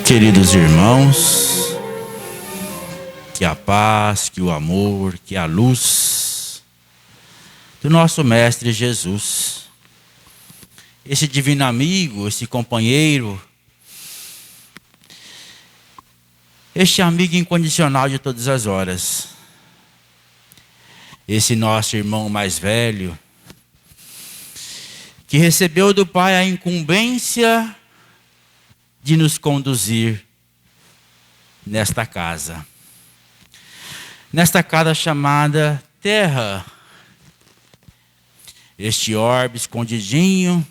Queridos irmãos, que a paz, que o amor, que a luz do nosso Mestre Jesus, esse divino amigo, esse companheiro, este amigo incondicional de todas as horas, esse nosso irmão mais velho, que recebeu do Pai a incumbência de nos conduzir nesta casa chamada Terra, este orbe escondidinho,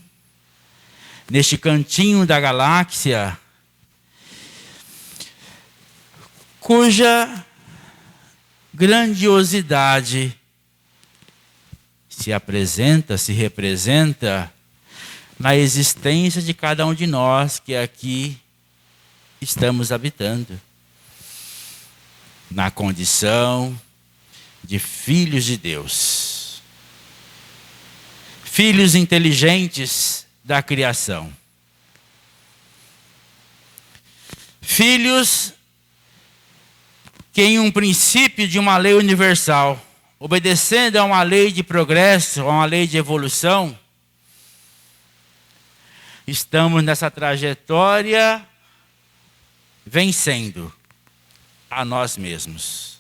neste cantinho da galáxia, cuja grandiosidade se apresenta, se representa na existência de cada um de nós que aqui estamos habitando, na condição de filhos de Deus, filhos inteligentes da criação, filhos que em um princípio de uma lei universal, obedecendo a uma lei de progresso, a uma lei de evolução, estamos nessa trajetória vencendo a nós mesmos,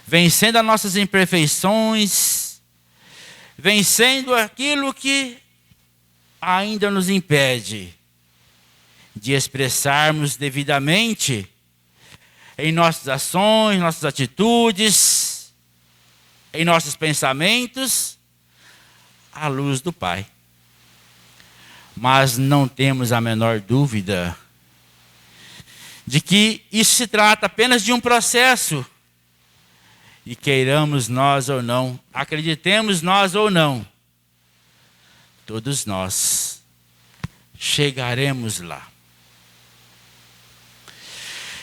vencendo as nossas imperfeições, vencendo aquilo que ainda nos impede de expressarmos devidamente em nossas ações, nossas atitudes, em nossos pensamentos, a luz do Pai. Mas não temos a menor dúvida de que isso se trata apenas de um processo. E queiramos nós ou não, acreditemos nós ou não, todos nós chegaremos lá.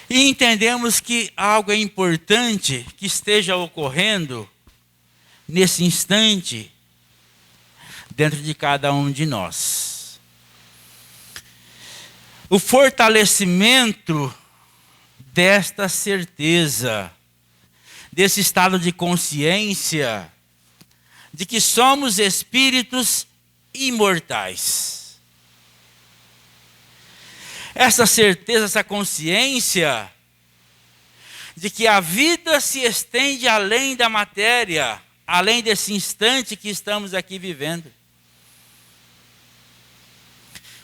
E entendemos que algo é importante que esteja ocorrendo nesse instante dentro de cada um de nós. O fortalecimento desta certeza, desse estado de consciência, de que somos espíritos imortais. Essa certeza, essa consciência de que a vida se estende além da matéria, além desse instante que estamos aqui vivendo.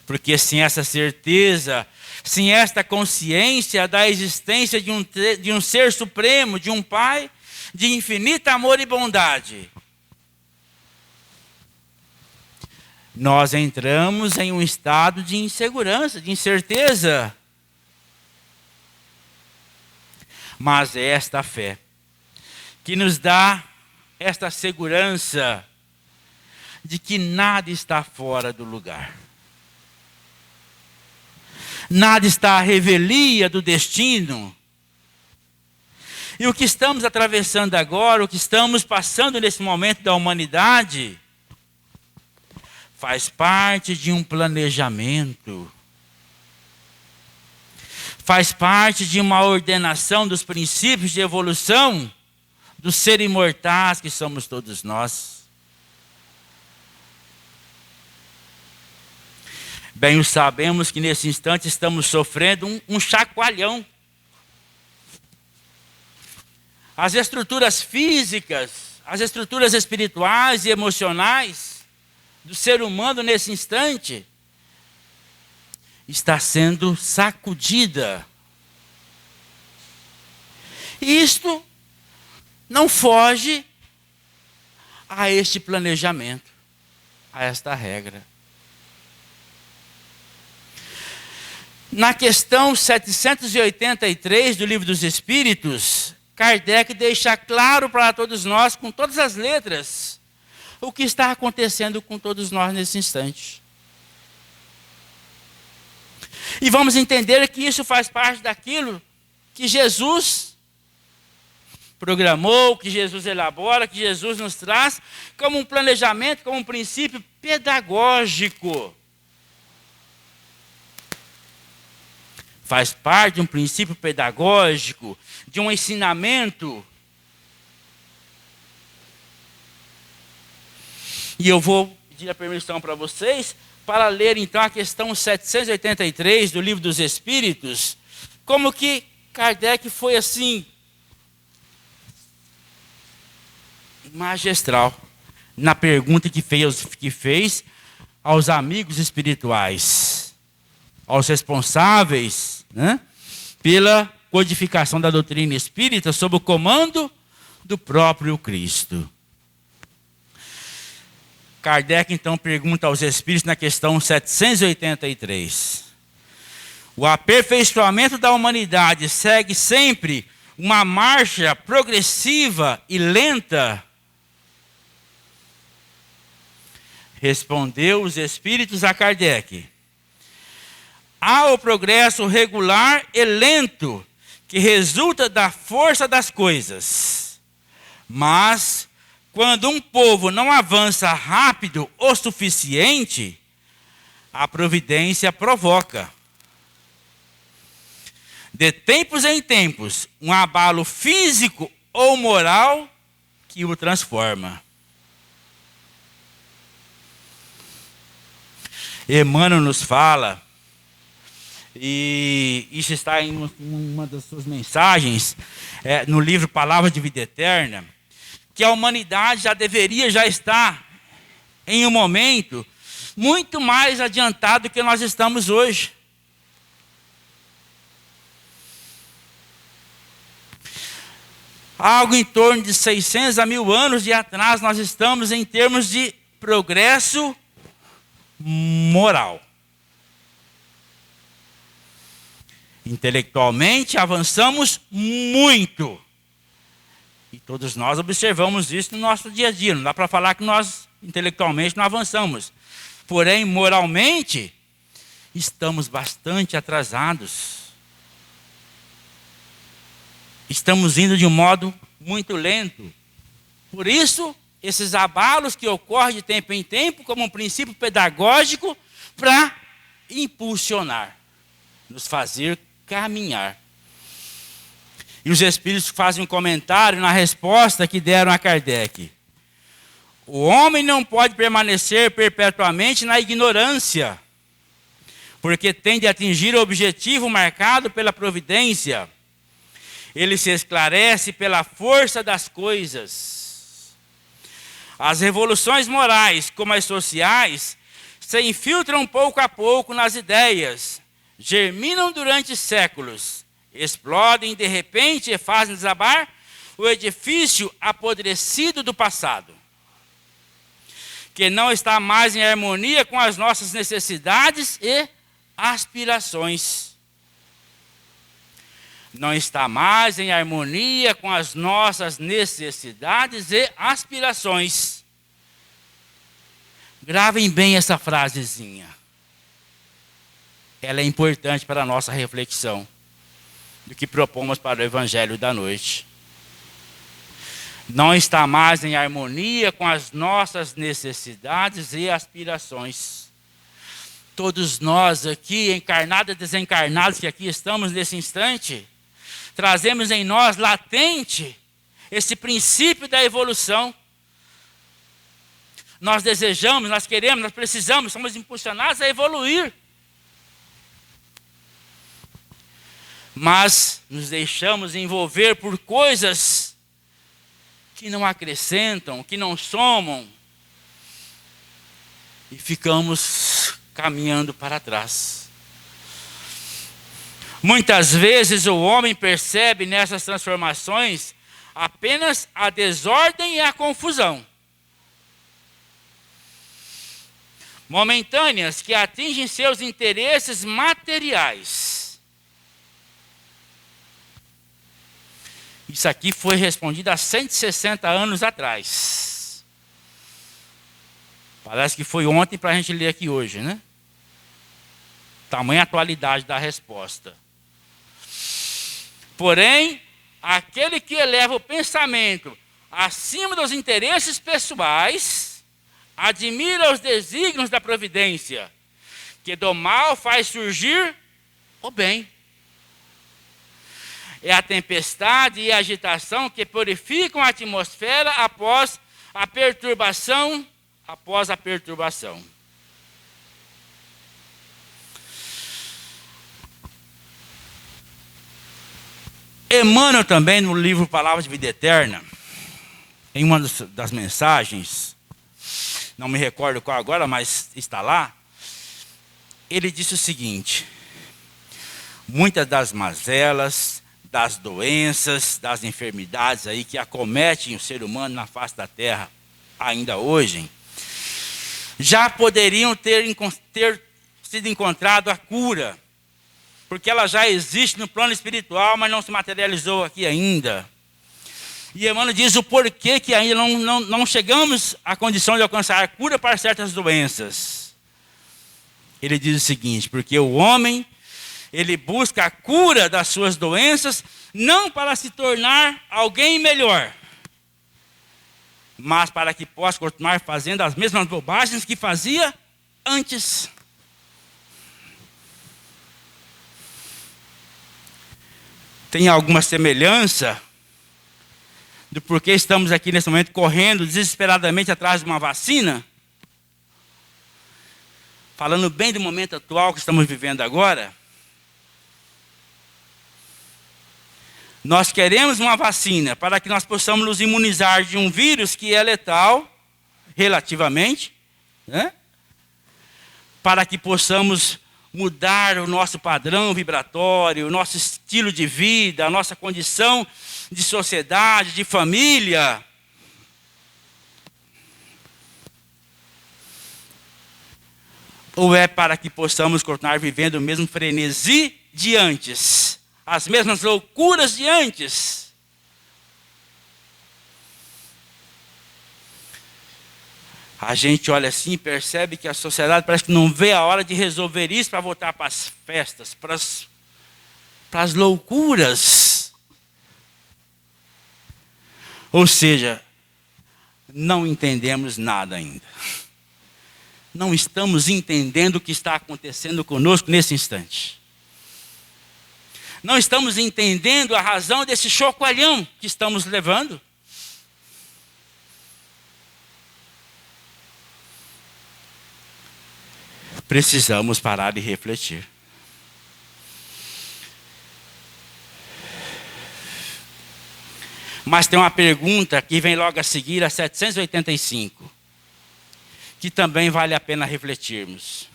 Porque sem essa certeza, sem esta consciência da existência de um ser supremo, de um Pai, de infinito amor e bondade, nós entramos em um estado de insegurança, de incerteza. Mas é esta fé que nos dá esta segurança de que nada está fora do lugar. Nada está à revelia do destino. E o que estamos atravessando agora, o que estamos passando nesse momento da humanidade, faz parte de um planejamento. Faz parte de uma ordenação dos princípios de evolução do ser imortais que somos todos nós. Bem o sabemos que nesse instante estamos sofrendo um chacoalhão. As estruturas físicas, as estruturas espirituais e emocionais do ser humano nesse instante está sendo sacudida. E isto não foge a este planejamento, a esta regra. Na questão 783 do Livro dos Espíritos, Kardec deixa claro para todos nós, com todas as letras, o que está acontecendo com todos nós nesse instante. E vamos entender que isso faz parte daquilo que Jesus programou, que Jesus elabora, que Jesus nos traz como um planejamento, como um princípio pedagógico. faz parte de um princípio pedagógico, de um ensinamento. E eu vou pedir a permissão para vocês para ler então a questão 783 do Livro dos Espíritos, como que Kardec foi assim, magistral, na pergunta que fez aos amigos espirituais, aos responsáveis, né, pela codificação da doutrina espírita sob o comando do próprio Cristo. Kardec então pergunta aos espíritos na questão 783. O aperfeiçoamento da humanidade segue sempre uma marcha progressiva e lenta? Respondeu os espíritos a Kardec. Há o progresso regular e lento que resulta da força das coisas. Mas, quando um povo não avança rápido o suficiente, a providência provoca, de tempos em tempos, um abalo físico ou moral que o transforma. Emmanuel nos fala, e isso está em uma das suas mensagens, no livro Palavras de Vida Eterna, que a humanidade já estar em um momento muito mais adiantado do que nós estamos hoje. Algo em torno de 600 a 1000 anos de atrás, nós estamos em termos de progresso moral. Intelectualmente avançamos muito. E todos nós observamos isso no nosso dia a dia. Não dá para falar que nós intelectualmente não avançamos. Porém, moralmente, estamos bastante atrasados. Estamos indo de um modo muito lento. Por isso, esses abalos que ocorrem de tempo em tempo, como um princípio pedagógico, para impulsionar, nos fazer caminhar. E os espíritos fazem um comentário na resposta que deram a Kardec. O homem não pode permanecer perpetuamente na ignorância, porque tem de atingir o objetivo marcado pela providência. Ele se esclarece pela força das coisas. As revoluções morais, como as sociais, se infiltram pouco a pouco nas ideias, germinam durante séculos, explodem de repente e fazem desabar o edifício apodrecido do passado, que não está mais em harmonia com as nossas necessidades e aspirações. Não está mais em harmonia com as nossas necessidades e aspirações. Gravem bem essa frasezinha. Ela é importante para a nossa reflexão do que propomos para o Evangelho da noite. Não está mais em harmonia com as nossas necessidades e aspirações. Todos nós aqui, encarnados e desencarnados, que aqui estamos nesse instante, trazemos em nós latente esse princípio da evolução. Nós desejamos, nós queremos, nós precisamos, somos impulsionados a evoluir. Mas nos deixamos envolver por coisas que não acrescentam, que não somam, e ficamos caminhando para trás. Muitas vezes o homem percebe nessas transformações apenas a desordem e a confusão, momentâneas, que atingem seus interesses materiais. Isso aqui foi respondido há 160 anos atrás. Parece que foi ontem para a gente ler aqui hoje, né? Tamanha atualidade da resposta. Porém, aquele que eleva o pensamento acima dos interesses pessoais, admira os desígnios da providência, que do mal faz surgir o bem. é a tempestade e a agitação que purificam a atmosfera após a perturbação. Emmanuel também, no livro Palavras de Vida Eterna, em uma das mensagens, não me recordo qual agora, mas está lá, ele disse o seguinte: muitas das mazelas, das doenças, das enfermidades aí que acometem o ser humano na face da terra ainda hoje, já poderiam ter sido encontrado a cura, porque ela já existe no plano espiritual, mas não se materializou aqui ainda. E Emmanuel diz o porquê que ainda não chegamos à condição de alcançar a cura para certas doenças. Ele diz o seguinte: porque o homem, ele busca a cura das suas doenças, não para se tornar alguém melhor, mas para que possa continuar fazendo as mesmas bobagens que fazia antes. Tem alguma semelhança do porquê estamos aqui nesse momento correndo desesperadamente atrás de uma vacina? Falando bem do momento atual que estamos vivendo agora, nós queremos uma vacina para que nós possamos nos imunizar de um vírus que é letal, relativamente, né? Para que possamos mudar o nosso padrão vibratório, o nosso estilo de vida, a nossa condição de sociedade, de família. Ou é para que possamos continuar vivendo o mesmo frenesi de antes, as mesmas loucuras de antes? A gente olha assim e percebe que a sociedade parece que não vê a hora de resolver isso para voltar para as festas, para as loucuras. Ou seja, não entendemos nada ainda. Não estamos entendendo o que está acontecendo conosco nesse instante. Não estamos entendendo a razão desse chacoalhão que estamos levando. Precisamos parar e refletir. Mas tem uma pergunta que vem logo a seguir, a 785, que também vale a pena refletirmos.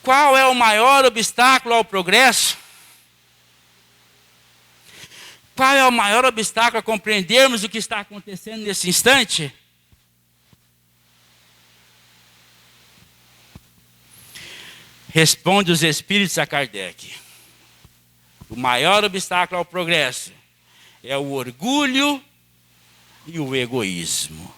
Qual é o maior obstáculo ao progresso? Qual é o maior obstáculo a compreendermos o que está acontecendo nesse instante? Responde os espíritos a Kardec: o maior obstáculo ao progresso é o orgulho e o egoísmo.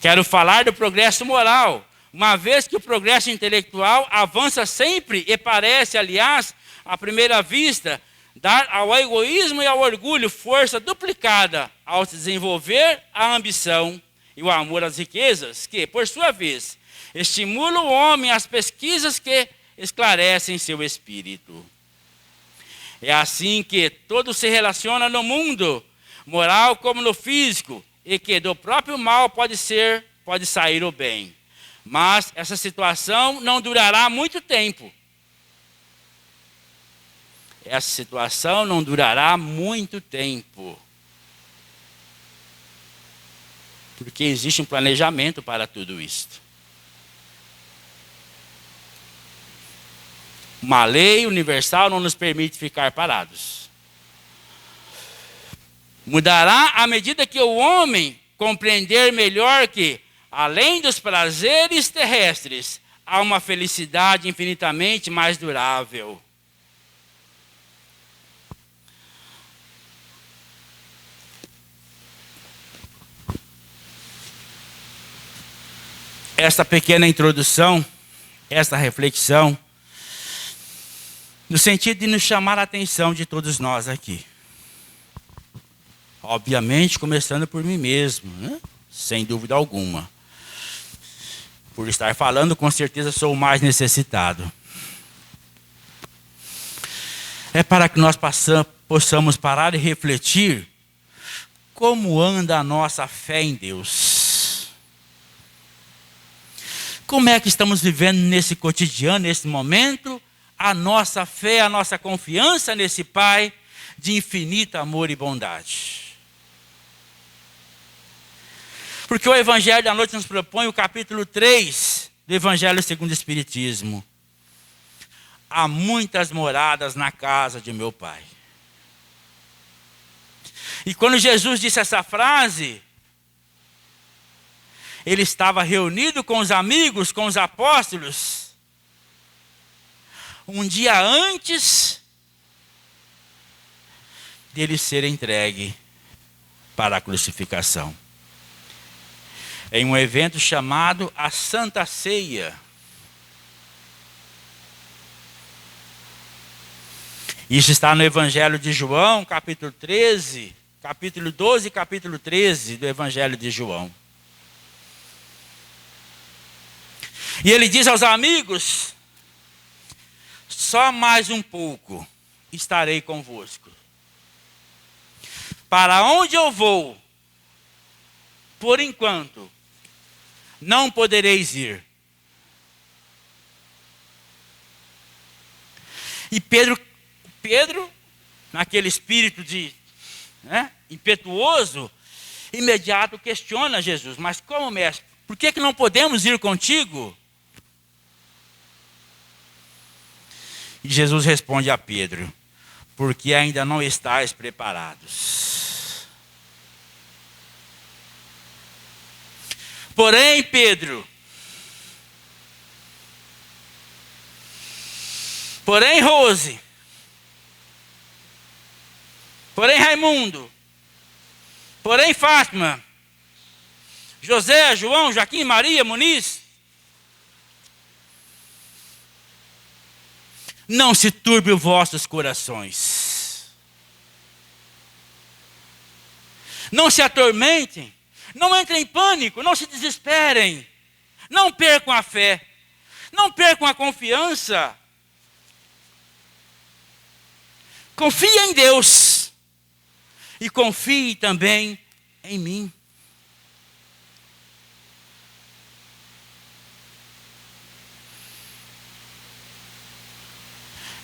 Quero falar do progresso moral, uma vez que o progresso intelectual avança sempre e parece, aliás, à primeira vista, dar ao egoísmo e ao orgulho força duplicada ao se desenvolver a ambição e o amor às riquezas, que, por sua vez, estimula o homem às pesquisas que esclarecem seu espírito. É assim que tudo se relaciona no mundo, moral como no físico, e que do próprio mal pode sair o bem. Mas essa situação não durará muito tempo. Essa situação não durará muito tempo. Porque existe um planejamento para tudo isto. Uma lei universal não nos permite ficar parados. Mudará à medida que o homem compreender melhor que, além dos prazeres terrestres, há uma felicidade infinitamente mais durável. Esta pequena introdução, esta reflexão, no sentido de nos chamar a atenção de todos nós aqui. Obviamente, começando por mim mesmo, né? Sem dúvida alguma. Por estar falando, com certeza sou o mais necessitado. é para que nós possamos parar e refletir como anda a nossa fé em Deus. Como é que estamos vivendo nesse cotidiano, nesse momento, a nossa fé, a nossa confiança nesse Pai de infinito amor e bondade. Porque o Evangelho da Noite nos propõe o capítulo 3 do Evangelho segundo o Espiritismo. Há muitas moradas na casa de meu Pai. E quando Jesus disse essa frase, ele estava reunido com os amigos, com os apóstolos, um dia antes dele ser entregue para a crucificação. Em um evento chamado a Santa Ceia. Isso está no Evangelho de João, capítulo 13, capítulo 12 e capítulo 13 do Evangelho de João. E ele diz aos amigos: só mais um pouco estarei convosco. Para onde eu vou, por enquanto, não podereis ir. E Pedro, naquele espírito de impetuoso, imediato questiona Jesus: mas como, mestre, por que não podemos ir contigo? E Jesus responde a Pedro: porque ainda não estáis preparados. Porém, Pedro, porém, Rose, porém, Raimundo, porém, Fátima, José, João, Joaquim, Maria, Muniz, não se turbe os vossos corações. Não se atormentem. Não entrem em pânico. Não se desesperem. Não percam a fé. Não percam a confiança. Confie em Deus. E confie também em mim.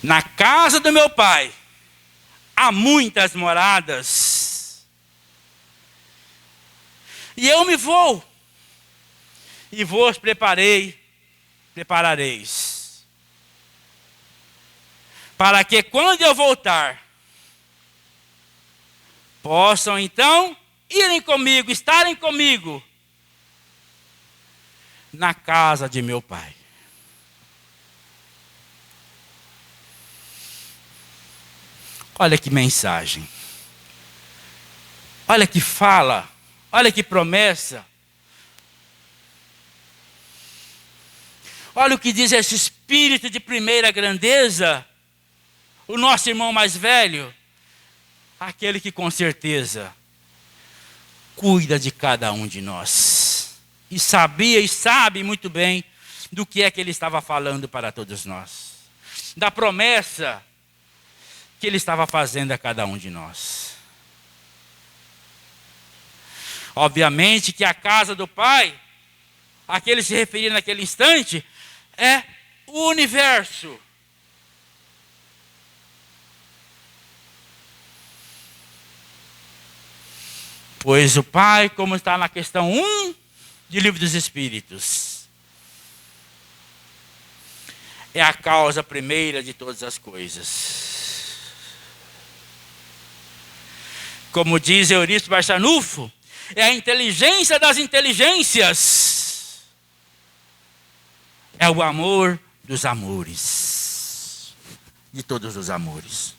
Na casa do meu Pai há muitas moradas. E eu me vou. E vos preparareis. Para que quando eu voltar, possam então irem comigo, estarem comigo na casa de meu Pai. Olha que mensagem. Olha que fala. Olha que promessa. Olha o que diz esse espírito de primeira grandeza. O nosso irmão mais velho. Aquele que com certeza cuida de cada um de nós. E sabia e sabe muito bem do que é que ele estava falando para todos nós. Da promessa que ele estava fazendo a cada um de nós. Obviamente que a casa do Pai, a que ele se referia naquele instante, é o universo. Pois o Pai, como está na questão 1 de Livro dos Espíritos, é a causa primeira de todas as coisas. Como diz Eurípides Barçanufo, é a inteligência das inteligências. É o amor dos amores. De todos os amores.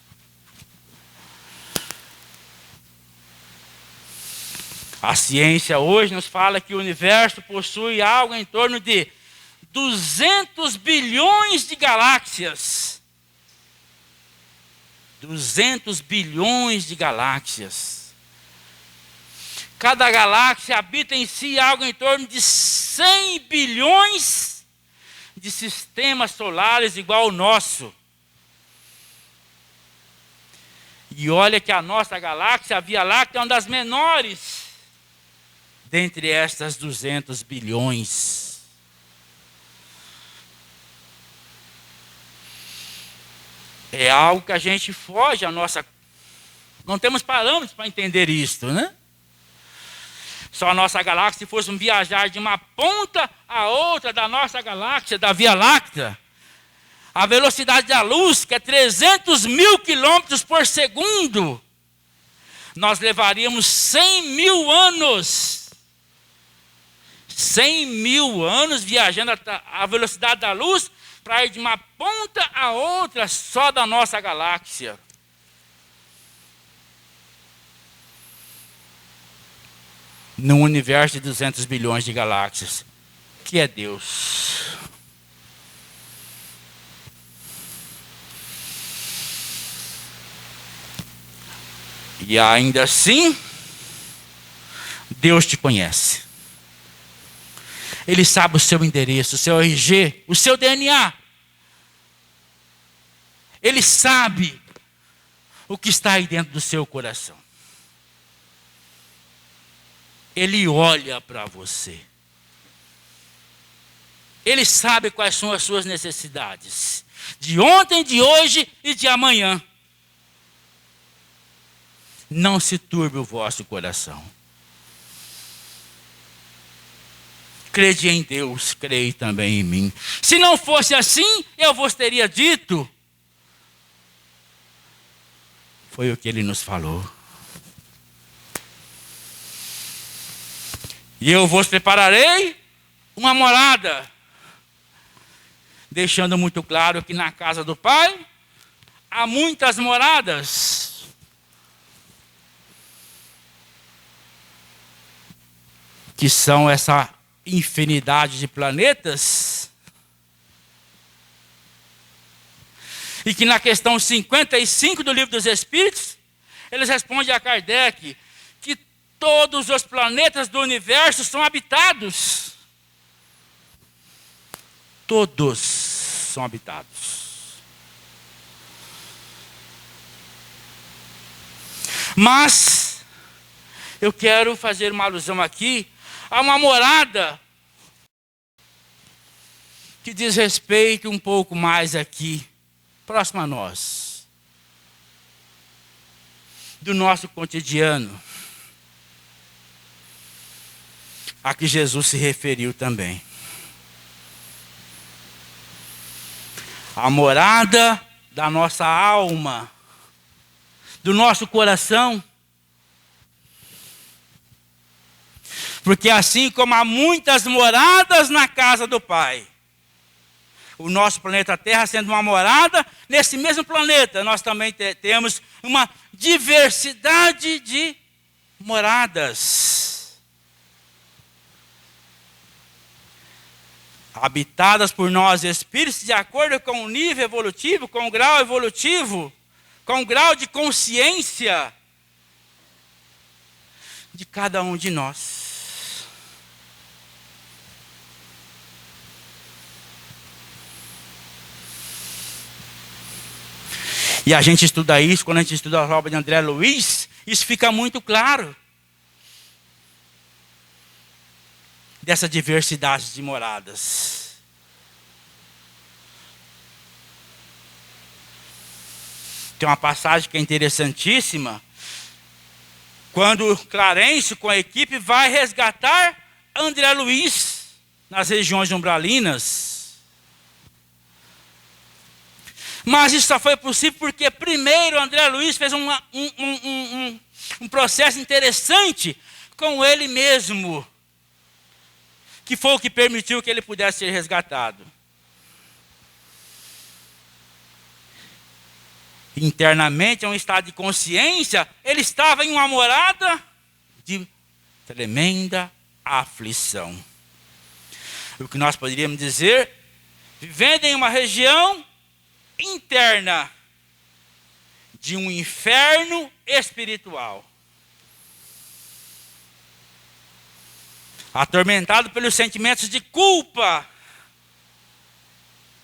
A ciência hoje nos fala que o universo possui algo em torno de 200 bilhões de galáxias. 200 bilhões de galáxias. Cada galáxia habita em si algo em torno de 100 bilhões de sistemas solares igual ao nosso. E olha que a nossa galáxia, a Via Láctea, é uma das menores dentre estas 200 bilhões. É algo que a gente foge à nossa... Não temos parâmetros para entender isto, né? Só a nossa galáxia, se fosse viajar de uma ponta a outra da nossa galáxia, da Via Láctea, a velocidade da luz, que é 300 mil quilômetros por segundo, nós levaríamos 100 mil anos. 100 mil anos viajando a velocidade da luz para ir de uma ponta a outra só da nossa galáxia. Num universo de 200 bilhões de galáxias, que é Deus. E ainda assim, Deus te conhece. Ele sabe o seu endereço, o seu RG, o seu DNA. Ele sabe o que está aí dentro do seu coração. Ele olha para você. Ele sabe quais são as suas necessidades. De ontem, de hoje e de amanhã. Não se turbe o vosso coração. Crede em Deus, creia também em mim. Se não fosse assim, eu vos teria dito. Foi o que ele nos falou. E eu vos prepararei uma morada. Deixando muito claro que na casa do Pai há muitas moradas. Que são essa infinidade de planetas. E que na questão 55 do Livro dos Espíritos, eles respondem a Kardec que todos os planetas do universo são habitados. Todos são habitados. Mas eu quero fazer uma alusão aqui a uma morada que diz respeito um pouco mais aqui, próximo a nós, do nosso cotidiano, a que Jesus se referiu também. A morada da nossa alma, do nosso coração. Porque assim como há muitas moradas na casa do Pai, o nosso planeta Terra sendo uma morada, nesse mesmo planeta nós também temos uma diversidade de moradas. Habitadas por nós espíritos de acordo com o nível evolutivo, com o grau evolutivo, com o grau de consciência de cada um de nós. E a gente estuda isso, quando a gente estuda a obra de André Luiz, isso fica muito claro. Dessa diversidade de moradas. Tem uma passagem que é interessantíssima. Quando Clarencio com a equipe vai resgatar André Luiz nas regiões umbralinas. Mas isso só foi possível porque primeiro André Luiz fez um processo interessante com ele mesmo, que foi o que permitiu que ele pudesse ser resgatado. Internamente, em um estado de consciência, ele estava em uma morada de tremenda aflição. O que nós poderíamos dizer, vivendo em uma região interna de um inferno espiritual. Atormentado pelos sentimentos de culpa,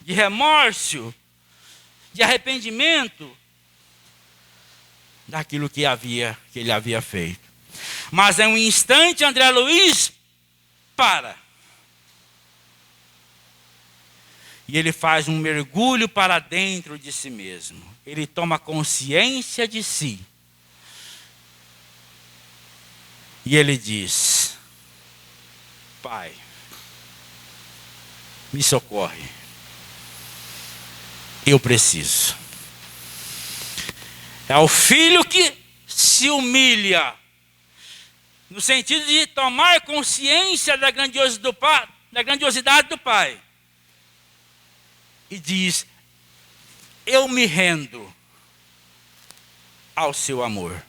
de remorso, de arrependimento, daquilo que ele havia feito. Mas em um instante, André Luiz para. E ele faz um mergulho para dentro de si mesmo. Ele toma consciência de si. E ele diz: Pai, me socorre. Eu preciso. É o filho que se humilha, no sentido de tomar consciência da grandiosidade do Pai. E diz: eu me rendo ao seu amor.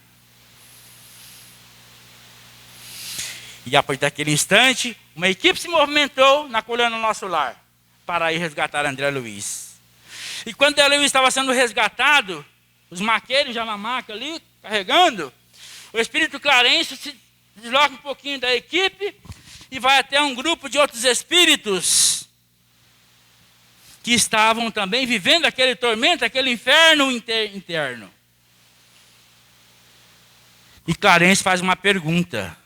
E a partir daquele instante, uma equipe se movimentou na coluna do nosso lar para ir resgatar André Luiz. E quando André Luiz estava sendo resgatado, os maqueiros já na maca ali, carregando, o espírito Clarence se desloca um pouquinho da equipe e vai até um grupo de outros espíritos que estavam também vivendo aquele tormento, aquele inferno interno. E Clarence faz uma pergunta: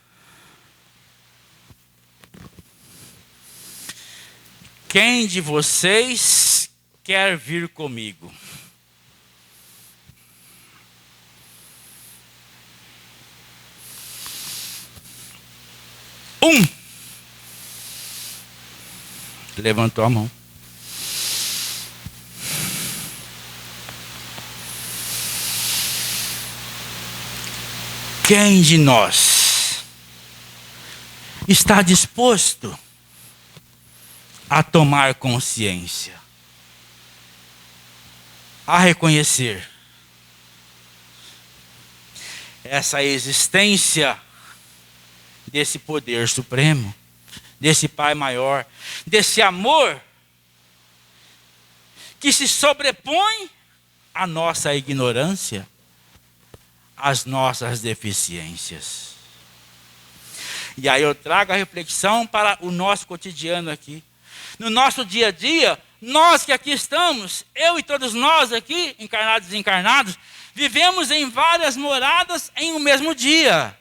quem de vocês quer vir comigo? Levantou a mão. Quem de nós está disposto a tomar consciência, a reconhecer essa existência desse poder supremo, desse Pai maior, desse amor que se sobrepõe à nossa ignorância, às nossas deficiências? E aí eu trago a reflexão para o nosso cotidiano aqui. No nosso dia a dia, nós que aqui estamos, eu e todos nós aqui, encarnados e desencarnados, vivemos em várias moradas em um mesmo dia.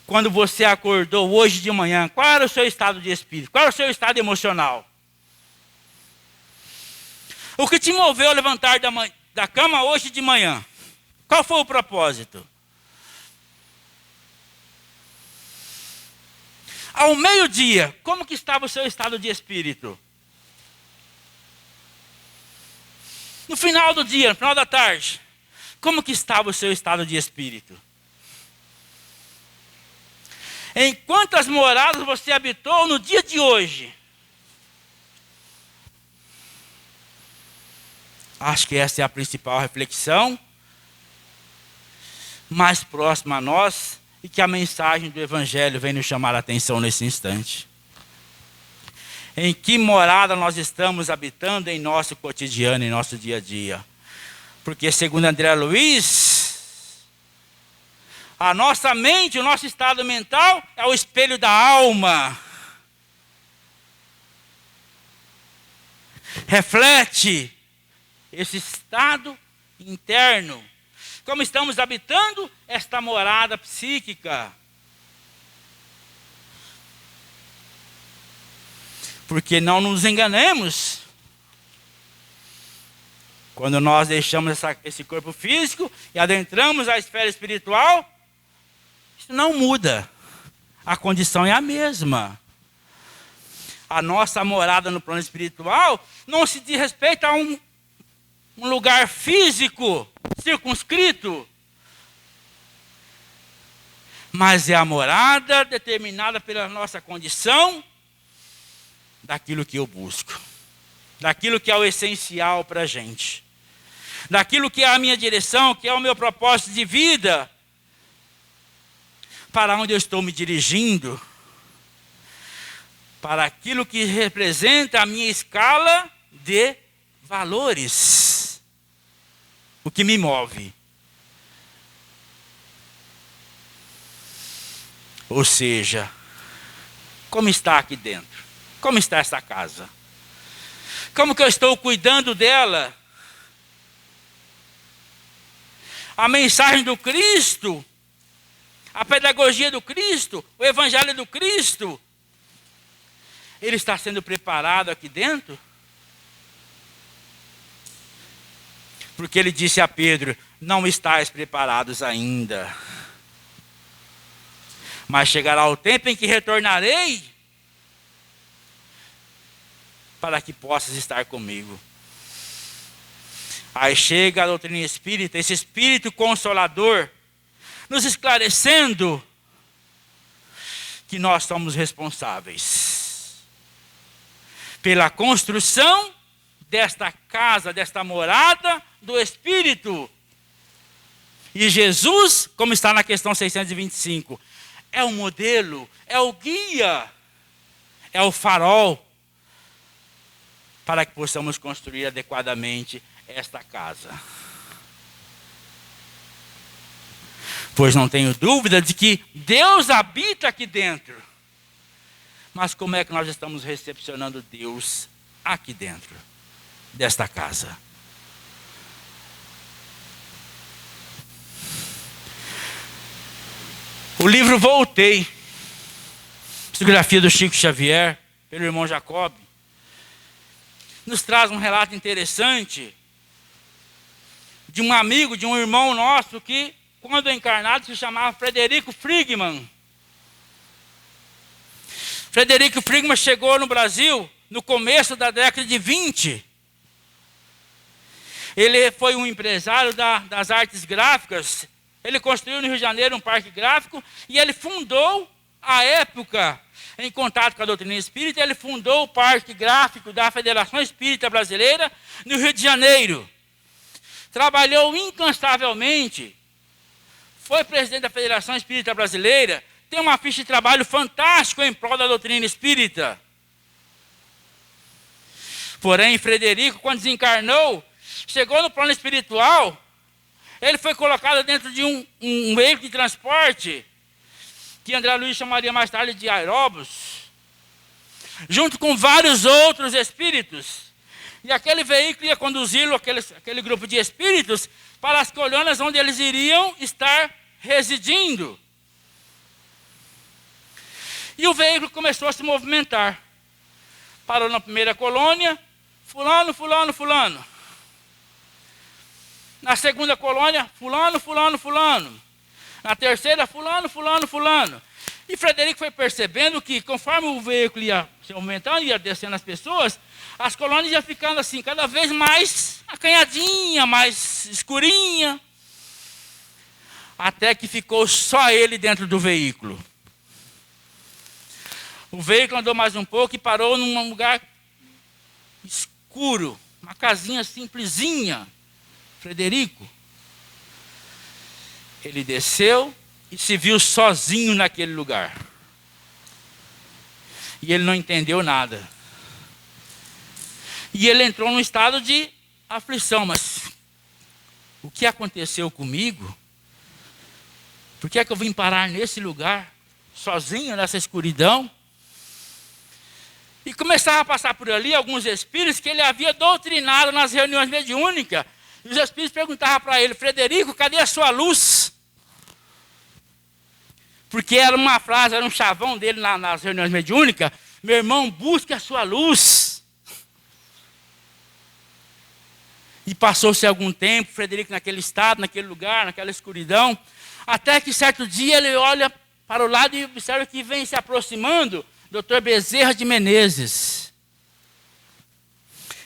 Quando você acordou hoje de manhã, qual era o seu estado de espírito? Qual era o seu estado emocional? O que te moveu a levantar da cama hoje de manhã? Qual foi o propósito? Ao meio-dia, como que estava o seu estado de espírito? No final do dia, no final da tarde, como que estava o seu estado de espírito? Em quantas moradas você habitou no dia de hoje? Acho que essa é a principal reflexão, mais próxima a nós, e que a mensagem do Evangelho vem nos chamar a atenção nesse instante. Em que morada nós estamos habitando em nosso cotidiano, em nosso dia a dia? Porque, segundo André Luiz, a nossa mente, o nosso estado mental é o espelho da alma. Reflete esse estado interno. Como estamos habitando esta morada psíquica. Porque não nos enganemos. Quando nós deixamos esse corpo físico e adentramos a esfera espiritual, isso não muda. A condição é a mesma. A nossa morada no plano espiritual não se diz respeito a um lugar físico circunscrito, mas é a morada determinada pela nossa condição, daquilo que eu busco, daquilo que é o essencial para a gente, daquilo que é a minha direção, que é o meu propósito de vida, para onde eu estou me dirigindo, para aquilo que representa a minha escala de valores, o que me move. Ou seja, como está aqui dentro? Como está essa casa? Como que eu estou cuidando dela? a mensagem do Cristo, a pedagogia do Cristo, o evangelho do Cristo, ele está sendo preparado aqui dentro? Porque ele disse a Pedro: não estáis preparados ainda, mas chegará o tempo em que retornarei, para que possas estar comigo. Aí chega a doutrina espírita, esse Espírito Consolador, nos esclarecendo que nós somos responsáveis pela construção desta casa, desta morada do Espírito. E Jesus, como está na questão 625, é o modelo, é o guia, é o farol para que possamos construir adequadamente esta casa. Pois não tenho dúvida de que Deus habita aqui dentro. Mas como é que nós estamos recepcionando Deus aqui dentro desta casa? O livro Voltei, psicografia do Chico Xavier, pelo irmão Jacob, nos traz um relato interessante de um amigo, de um irmão nosso que, quando encarnado, se chamava Frederico Frigman. Frederico Frigman chegou no Brasil no começo da década de 20. Ele foi um empresário das artes gráficas. Ele construiu no Rio de Janeiro um parque gráfico e ele fundou, à época, em contato com a doutrina espírita, ele fundou o parque gráfico da Federação Espírita Brasileira no Rio de Janeiro. Trabalhou incansavelmente, foi presidente da Federação Espírita Brasileira, tem uma ficha de trabalho fantástico em prol da doutrina espírita. Porém, Frederico, quando desencarnou, chegou no plano espiritual, ele foi colocado dentro de um veículo de transporte, que André Luiz chamaria mais tarde de aeróbus, junto com vários outros espíritos. E aquele veículo ia conduzi-lo, aquele grupo de espíritos, para as colônias onde eles iriam estar residindo. E o veículo começou a se movimentar. Parou na primeira colônia, fulano, fulano, fulano. Na segunda colônia, fulano, fulano, fulano. Na terceira, fulano, fulano, fulano. E Frederico foi percebendo que, conforme o veículo ia se aumentando, ia descendo as pessoas, as colônias iam ficando assim, cada vez mais acanhadinha, mais escurinha. Até que ficou só ele dentro do veículo. O veículo andou mais um pouco e parou num lugar escuro, uma casinha simplesinha. Frederico, ele desceu e se viu sozinho naquele lugar. E ele não entendeu nada. E ele entrou num estado de aflição. Mas o que aconteceu comigo? Por que é que eu vim parar nesse lugar, sozinho, nessa escuridão? E começava a passar por ali alguns espíritos que ele havia doutrinado nas reuniões mediúnicas. E os espíritos perguntavam para ele: Frederico, cadê a sua luz? Porque era uma frase, era um chavão dele nas reuniões mediúnicas: meu irmão, busque a sua luz. E passou-se algum tempo, Frederico naquele estado, naquele lugar, naquela escuridão, até que certo dia ele olha para o lado e observa que vem se aproximando Dr. Bezerra de Menezes.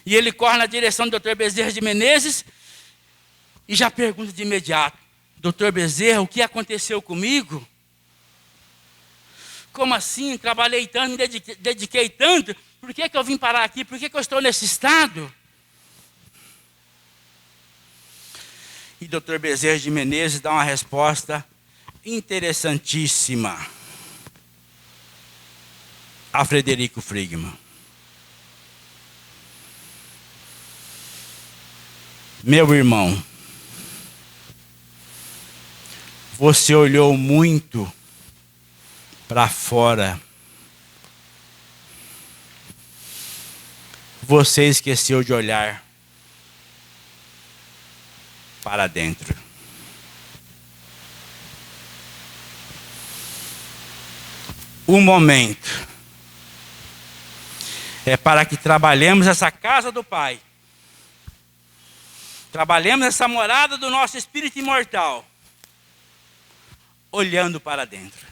E ele corre na direção do Dr. Bezerra de Menezes e já pergunta de imediato: Dr. Bezerra, o que aconteceu comigo? Como assim? Trabalhei tanto, me dediquei tanto, por que eu vim parar aqui? Por que eu estou nesse estado? E Dr. Bezerra de Menezes dá uma resposta interessantíssima a Frederico Frigman. Meu irmão, você olhou muito para fora. Você esqueceu de olhar para dentro. o momento é para que trabalhemos essa casa do Pai. Trabalhemos essa morada do nosso espírito imortal, olhando para dentro.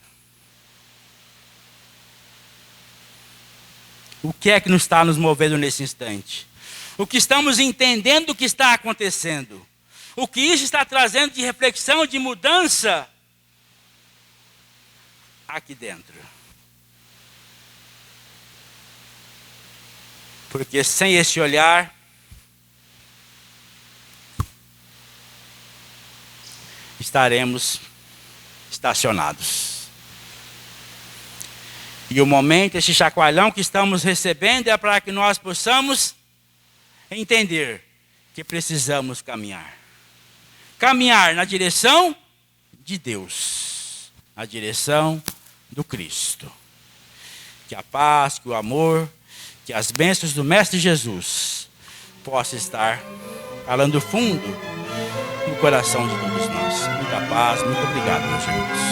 O que é que nos está nos movendo nesse instante? O que estamos entendendo do que está acontecendo? O que isso está trazendo de reflexão, de mudança aqui dentro? Porque sem esse olhar, estaremos estacionados. E o momento, esse chacoalhão que estamos recebendo é para que nós possamos entender que precisamos caminhar. Caminhar na direção de Deus, na direção do Cristo. Que a paz, que o amor, que as bênçãos do Mestre Jesus possa estar calando fundo no coração de todos nós. Muita paz, muito obrigado, meus irmãos.